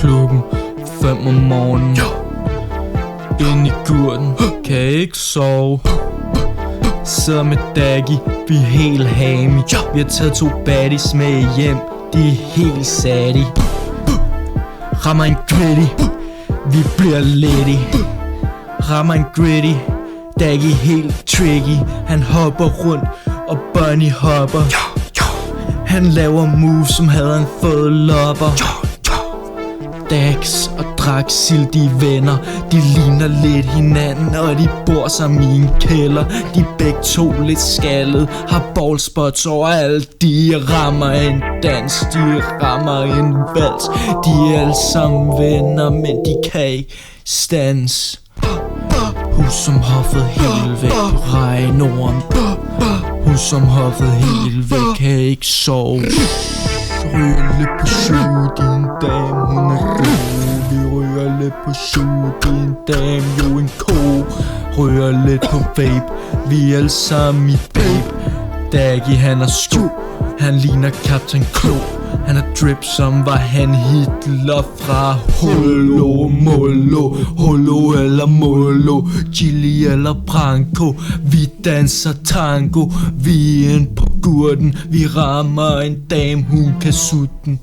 klubben 5 om morgenen. Ind i gurten, kan ikke sove. Sidder med Daggy, vi er helt hami. Vi har taget 2 baddies med hjem, de er helt satty. Rammer en gritty, vi bliver litty. Rammer en gritty, Daggy helt tricky. Han hopper rundt, og Bunny hopper. Han laver moves, som havde han fået lopper. Dax og Draxil, de er venner. De ligner lidt hinanden, og de bor sammen i en kælder. De er begge to lidt skaldet, har ballspots overalt. De rammer en dans, de rammer en vals. De er alle sammen venner, men de kan ikke stands. Hus som hoffet helt væk på regnorm. Hus som hoffet helt væk, kan ikke sove. Ryger lidt på shoe, din dame, hun er god. Vi ryger lidt på shoe, din dame, jo en ko. Ryger lidt på vape, vi er alle sammen i babe. Daggy han er sko, han ligner Captain Klo. Han er drip som var han Hitler fra Holo Molo. Holo eller Molo, Chili eller Branco. Vi danser tango, vi er inde på gurten. Vi rammer en dame, hun kan sutte den.